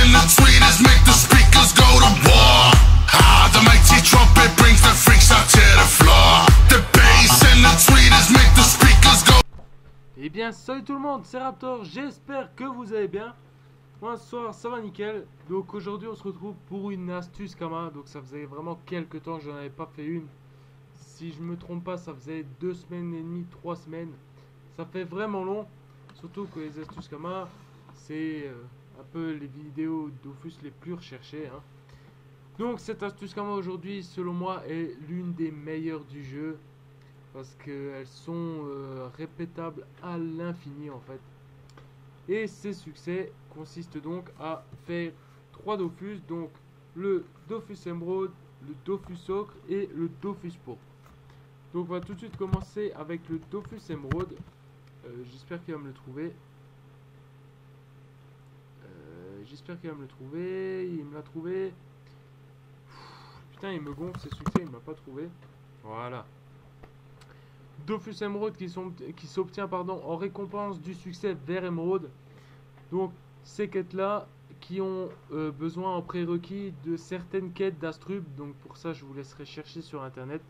and the tweeters make the speakers go to war. Ah, the mighty trumpet brings the freaks out to the floor. The bass and the tweeters make the speakers go. Eh bien, salut tout le monde, c'est Raptor, j'espère que vous allez bien. Moi ce soir ça va nickel. Donc aujourd'hui on se retrouve pour une astuce Kama. Donc ça faisait vraiment quelques temps que j'en avais pas fait une. Si je me trompe pas, ça faisait 2 semaines et demie, 3 semaines. Ça fait vraiment long. Surtout que les astuces Kama, c'est un peu les vidéos Dofus les plus recherchées, hein. Donc cette astuce Kama aujourd'hui, selon moi, est l'une des meilleures du jeu. Parce qu'elles sont répétables à l'infini en fait. Et ces succès consistent donc à faire 3 Dofus. Donc le Dofus Émeraude, le Dofus Ocre et le Dofus Pourpre. Donc on va tout de suite commencer avec le Dofus Émeraude. J'espère qu'il va me le trouver. Il me l'a trouvé. Putain, il me gonfle ces succès, il ne m'a pas trouvé. Voilà. Dofus Émeraude qui s'obtient en récompense du succès vers Émeraude. Donc ces quêtes là qui ont besoin en prérequis de certaines quêtes d'Astrub. Donc pour ça je vous laisserai chercher sur internet.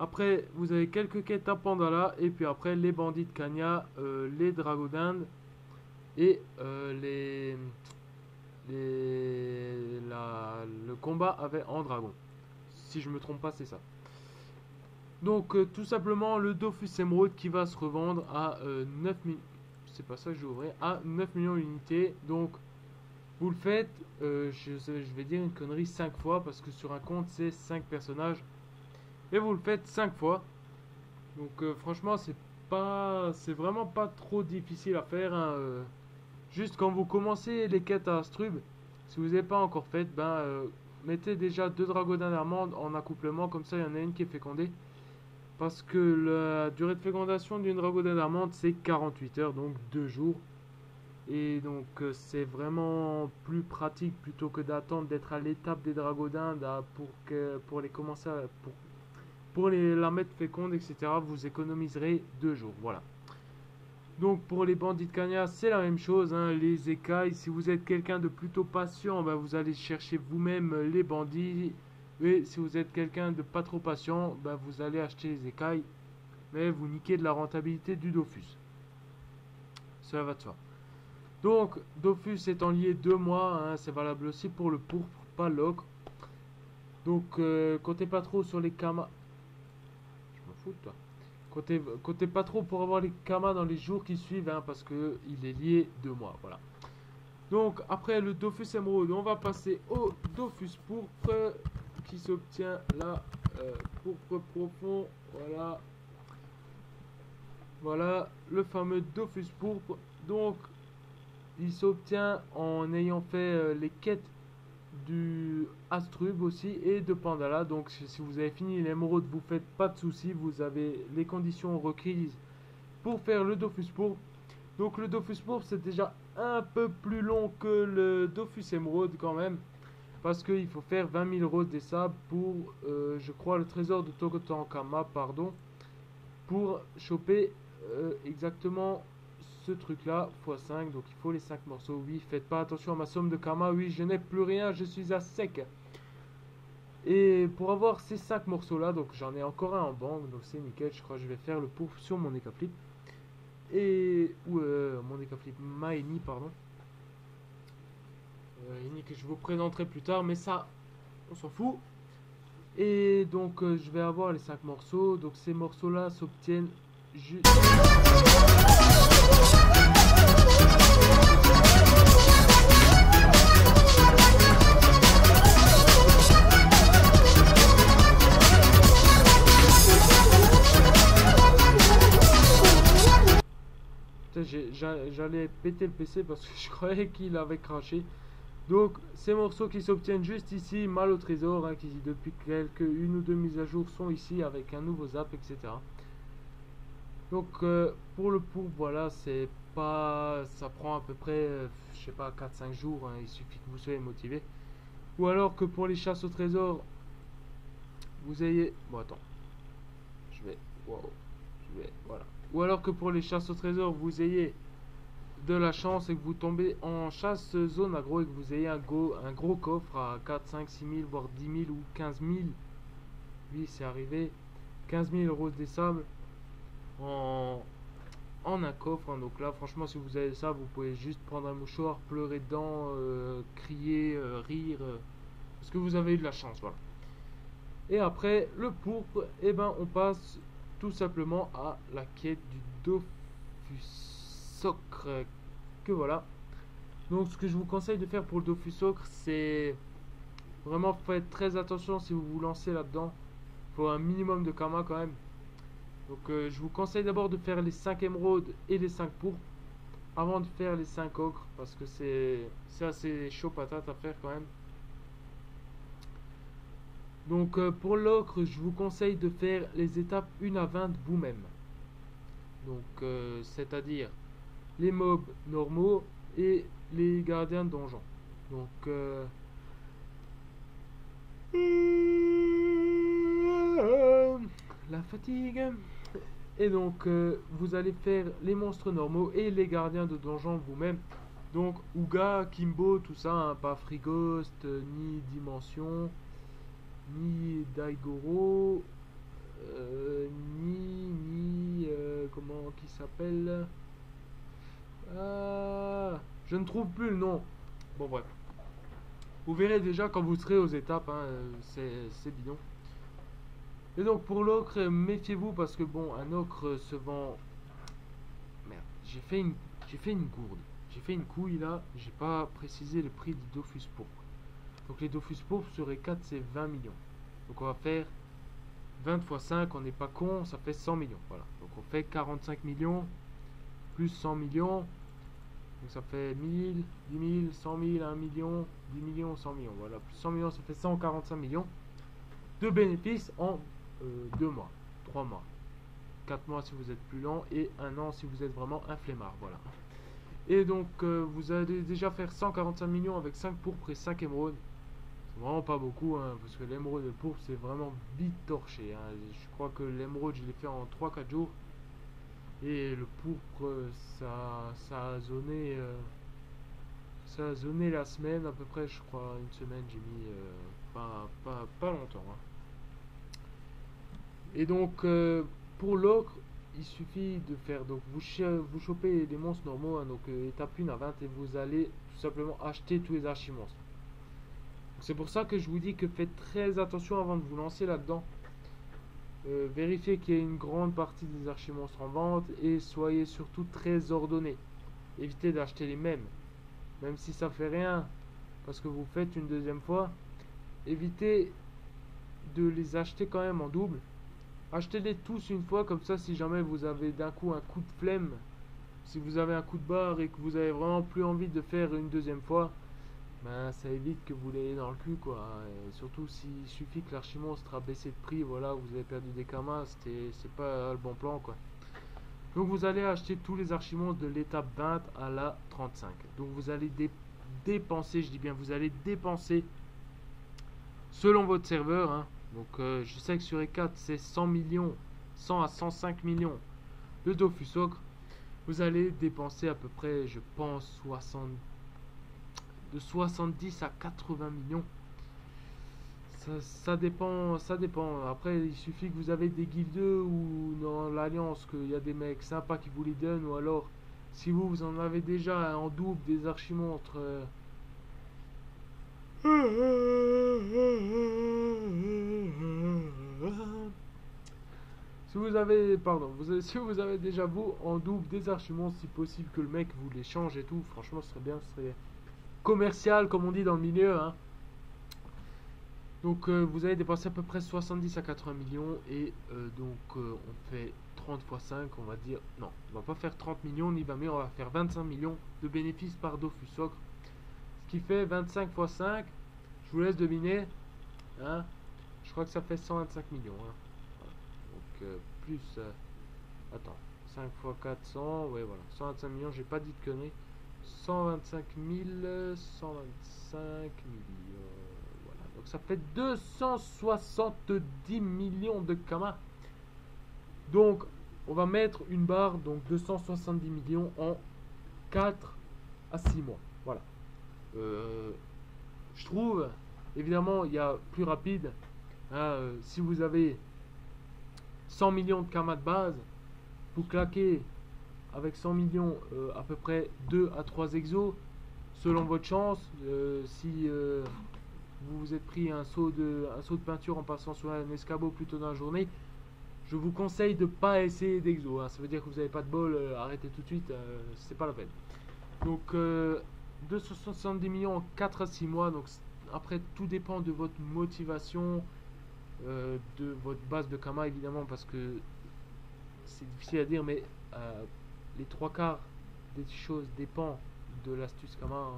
Après vous avez quelques quêtes à Pandala. Et puis après les bandits de Kanya, les Dragodindes et le combat avec en dragon. Si je me trompe pas, c'est ça. Donc tout simplement le Dofus Émeraude qui va se revendre à 9 millions. C'est pas ça que je vais ouvrir. À 9 millions d'unités. Donc vous le faites, je vais dire une connerie 5 fois. Parce que sur un compte c'est 5 personnages. Et vous le faites 5 fois. Donc franchement c'est vraiment pas trop difficile à faire, hein. Juste quand vous commencez les quêtes à Astrub, si vous n'avez pas encore fait, mettez déjà 2 Dragodins d'Armande en accouplement. Comme ça il y en a une qui est fécondée. Parce que la durée de fécondation d'une Dragodin d'Armande c'est 48 heures, donc 2 jours. Et donc c'est vraiment plus pratique plutôt que d'attendre d'être à l'étape des Dragodins pour les commencer pour la mettre féconde, etc. Vous économiserez 2 jours, voilà. Donc pour les bandits de Kanya c'est la même chose, hein. Les écailles, si vous êtes quelqu'un de plutôt patient, vous allez chercher vous-même les bandits. Et si vous êtes quelqu'un de pas trop patient, vous allez acheter les écailles. Mais vous niquez de la rentabilité du Dofus. Cela va de soi. Donc, Dofus étant lié 2 mois, hein, c'est valable aussi pour le pourpre, pas l'ocre. Donc, comptez pas trop sur les kamas. Je m'en fous de toi. Comptez pas trop pour avoir les kamas dans les jours qui suivent, hein, parce que il est lié 2 mois. Voilà. Donc, après le Dofus Émeraude, on va passer au Dofus Pourpre. Qui s'obtient là, pourpre profond, voilà le fameux Dofus Pourpre. Donc il s'obtient en ayant fait les quêtes du Astrub aussi et de Pandala. Donc si vous avez fini l'émeraude, vous faites pas de soucis, vous avez les conditions requises pour faire le Dofus Pourpre. Donc le Dofus Pourpre c'est déjà un peu plus long que le Dofus Émeraude quand même. Parce qu'il faut faire 20 000 roses des sables pour, je crois, le trésor de Togotankama, pardon. Pour choper exactement ce truc-là, x5. Donc il faut les 5 morceaux. Oui, faites pas attention à ma somme de Kama. Oui, je n'ai plus rien, je suis à sec. Et pour avoir ces 5 morceaux-là, donc j'en ai encore un en banque. Donc c'est nickel, je crois que je vais faire le pourpre sur mon Ekaflip. Mon Ekaflip Maeni, pardon. Que je vous présenterai plus tard, mais ça on s'en fout. Et donc je vais avoir les 5 morceaux. Donc ces morceaux là s'obtiennent juste j'allais péter le PC parce que je croyais qu'il avait craché. Donc ces morceaux qui s'obtiennent juste ici, mal au trésor, hein, qui depuis une ou deux mises à jour sont ici avec un nouveau zap, etc. Donc pour le pourpre, voilà, c'est pas, ça prend à peu près, je sais pas, 4-5 jours, hein, il suffit que vous soyez motivé. Ou alors que pour les chasses au trésor, vous ayez, bon attends, voilà. Ou alors que pour les chasses au trésor, vous ayez de la chance et que vous tombez en chasse zone agro et que vous ayez un gros coffre à 4, 5, 6 000, voire 10 000 ou 15 000. Oui, c'est arrivé. 15 000 roses des sables en un coffre. Hein. Donc là, franchement, si vous avez ça, vous pouvez juste prendre un mouchoir, pleurer dedans, crier, rire. Parce que vous avez eu de la chance, voilà. Et après, le pourpre, eh ben, on passe tout simplement à la quête du Dofusocre. Que voilà. Donc, ce que je vous conseille de faire pour le Dofusocre, c'est vraiment faites très attention si vous vous lancez là-dedans. Il faut un minimum de karma quand même. Donc, je vous conseille d'abord de faire les 5 émeraudes et les 5 pourpres avant de faire les 5 ocres parce que c'est assez chaud patate à faire quand même. Donc pour l'ocre, je vous conseille de faire les étapes 1 à 20 vous-même. Donc c'est-à-dire les mobs normaux et les gardiens de donjon. Donc la fatigue. Et donc vous allez faire les monstres normaux et les gardiens de donjon vous-même. Donc Ouga, Kimbo, tout ça, hein, pas Frigost, ni Dimension, ni Daigoro, ni comment qui s'appelle, je ne trouve plus le nom. Bon bref, vous verrez déjà quand vous serez aux étapes, hein, c'est bidon. Et donc pour l'ocre, méfiez-vous parce que bon, un ocre se vend. Merde, j'ai fait une gourde, j'ai fait une couille là, j'ai pas précisé le prix du Dofus pourpre. Donc les Dofus pourpres sur les 4 c'est 20 millions. Donc on va faire 20 x 5, on n'est pas con, ça fait 100 millions. Voilà. Donc on fait 45 millions plus 100 millions. Donc ça fait 1000, 10 000, 100 000, 1 million, 10 millions, 100 millions. Voilà, plus 100 millions, ça fait 145 millions de bénéfices en 2 mois, 3 mois, 4 mois si vous êtes plus lent et 1 an si vous êtes vraiment un flemmard. Voilà. Et donc vous allez déjà faire 145 millions avec 5 pourpres et 5 émeraudes. C'est vraiment pas beaucoup, hein, parce que l'émeraude et le pourpre c'est vraiment vite torché. Hein. Je crois que l'émeraude je l'ai fait en 3-4 jours. Et le pourpre ça a zoné la semaine à peu près, je crois. Une semaine j'ai mis pas longtemps. Hein. Et donc pour l'ocre, il suffit de faire, donc vous chopez les monstres normaux, hein, donc étape 1 à 20 et vous allez tout simplement acheter tous les archimonstres. C'est pour ça que je vous dis que faites très attention avant de vous lancer là-dedans. Vérifiez qu'il y a une grande partie des archimonstres en vente et soyez surtout très ordonné. Évitez d'acheter les mêmes, même si ça fait rien, parce que vous faites une deuxième fois. Évitez de les acheter quand même en double. Achetez-les tous une fois, comme ça si jamais vous avez d'un coup un coup de flemme, si vous avez un coup de barre et que vous avez vraiment plus envie de faire une deuxième fois, ben ça évite que vous l'ayez dans le cul quoi. Et surtout s'il suffit que l'archimonstre a baissé de prix, voilà, vous avez perdu des kamas, c'est pas le bon plan quoi. Donc vous allez acheter tous les archimonstres de l'étape 20 à la 35. Donc vous allez dépenser, je dis bien vous allez dépenser selon votre serveur, hein. Donc je sais que sur E4 c'est 100 millions, 100 à 105 millions de Dofusocre. Vous allez dépenser à peu près, je pense, de 70 à 80 millions. Ça dépend. Après, il suffit que vous avez des guildeux ou dans l'alliance qu'il y a des mecs sympas qui vous les donnent, ou alors si vous en avez déjà en double des archimonstres. Si vous avez, si vous avez déjà vous en double des archimonstres, si possible que le mec vous les change et tout, franchement ce serait bien, ce serait commercial comme on dit dans le milieu, hein. Donc vous allez dépenser à peu près 70 à 80 millions et donc on fait 30 x 5, on va dire, non, on va pas faire 30 millions ni 20 millions, on va faire 25 millions de bénéfices par Dofusocre. Ce qui fait 25 x 5, je vous laisse deviner, hein, je crois que ça fait 125 millions. Hein. Voilà. Donc plus, attends, 5 x 400, ouais voilà, 125 millions, j'ai pas dit de conneries. 125 000, 125 millions, voilà, donc ça fait 270 millions de kamas. Donc on va mettre une barre, donc 270 millions en 4 à 6 mois. Voilà. Je trouve, évidemment, il y a plus rapide. Hein, si vous avez 100 millions de kamas de base, vous claquez avec 100 millions à peu près 2 à 3 exos selon votre chance. Si vous vous êtes pris un seau de peinture en passant sur un escabeau plutôt dans la journée, je vous conseille de ne pas essayer d'exo. Hein. Ça veut dire que vous n'avez pas de bol, arrêtez tout de suite, c'est pas la peine. Donc 270 millions en 4 à 6 mois. Donc après, tout dépend de votre motivation, de votre base de Kama évidemment, parce que c'est difficile à dire, mais les 3/4 des choses dépend de l'astuce Kama.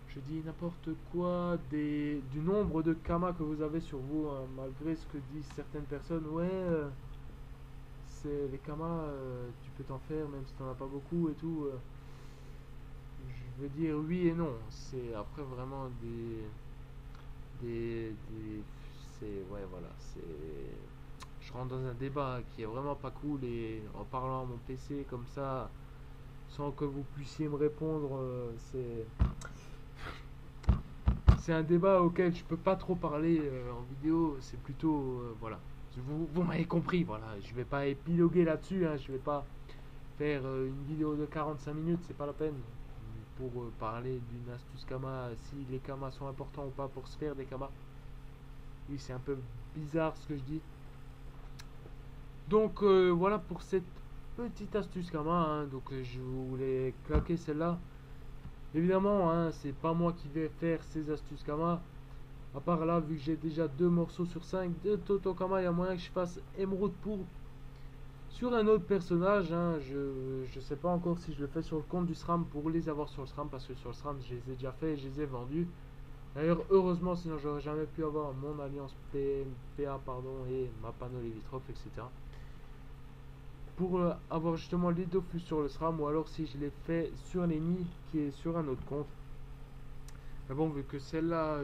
Je dis n'importe quoi, du nombre de Kama que vous avez sur vous, hein, malgré ce que disent certaines personnes. Ouais, c'est les Kama, tu peux t'en faire même si t'en as pas beaucoup et tout. Je veux dire oui et non. C'est après vraiment c'est ouais voilà, je rentre dans un débat qui est vraiment pas cool, et en parlant à mon PC comme ça sans que vous puissiez me répondre, c'est un débat auquel je peux pas trop parler en vidéo. C'est plutôt voilà, vous m'avez compris. Voilà, je vais pas épiloguer là-dessus, hein, je vais pas faire une vidéo de 45 minutes, c'est pas la peine pour parler d'une astuce Kama, si les Kamas sont importants ou pas pour se faire des Kamas. Oui, c'est un peu bizarre ce que je dis. Donc voilà pour cette petite astuce Kama, hein. Donc je voulais claquer celle-là. Évidemment, hein, c'est pas moi qui vais faire ces astuces Kama. À part là, vu que j'ai déjà 2 morceaux sur 5 de Toto Kama, il y a moyen que je fasse émeraude pour sur un autre personnage. Hein. Je sais pas encore si je le fais sur le compte du SRAM pour les avoir sur le SRAM, parce que sur le SRAM je les ai déjà fait et je les ai vendus. D'ailleurs, heureusement, sinon j'aurais jamais pu avoir mon alliance PA pardon, et ma panneau limitrophe, etc. Pour avoir justement les Dofus sur le SRAM, ou alors si je l'ai fait sur l'ENI qui est sur un autre compte. Mais bon, vu que celle-là,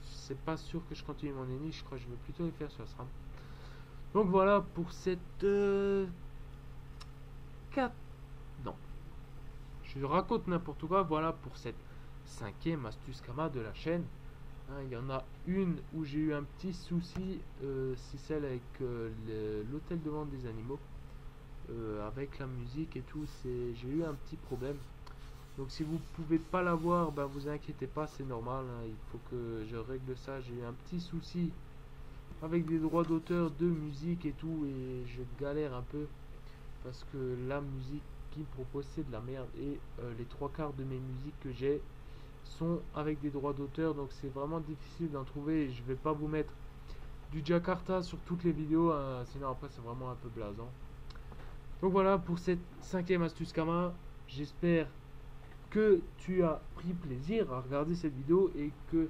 c'est pas sûr que je continue mon ENI, je crois que je vais plutôt les faire sur le SRAM. Donc voilà pour cette 4. Non, je raconte n'importe quoi. Voilà pour cette 5e astuce Kama de la chaîne. Hein, il y en a une où j'ai eu un petit souci, c'est celle avec l'hôtel de vente des animaux. Avec la musique et tout, j'ai eu un petit problème. Donc si vous pouvez pas la voir, ben vous inquiétez pas, c'est normal, hein, il faut que je règle ça. J'ai eu un petit souci avec des droits d'auteur de musique et tout, et je galère un peu parce que la musique qui me propose c'est de la merde, et les 3/4 de mes musiques que j'ai sont avec des droits d'auteur, donc c'est vraiment difficile d'en trouver. Et je vais pas vous mettre du Jakarta sur toutes les vidéos, hein, sinon après c'est vraiment un peu blasant. Donc voilà pour cette 5e astuce Kama. J'espère que tu as pris plaisir à regarder cette vidéo et que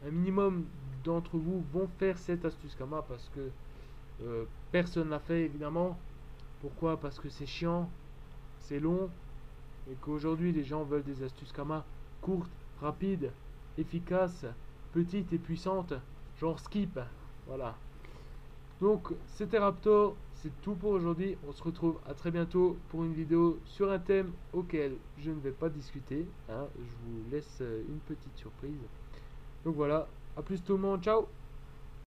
un minimum d'entre vous vont faire cette astuce Kama, parce que personne l'a fait évidemment. Pourquoi? Parce que c'est chiant, c'est long, et qu'aujourd'hui les gens veulent des astuces Kama courtes, rapides, efficaces, petites et puissantes, genre skip. Voilà. Donc c'était Raptor, c'est tout pour aujourd'hui. On se retrouve à très bientôt pour une vidéo sur un thème auquel je ne vais pas discuter, hein. Je vous laisse une petite surprise. Donc voilà, à plus tout le monde, ciao.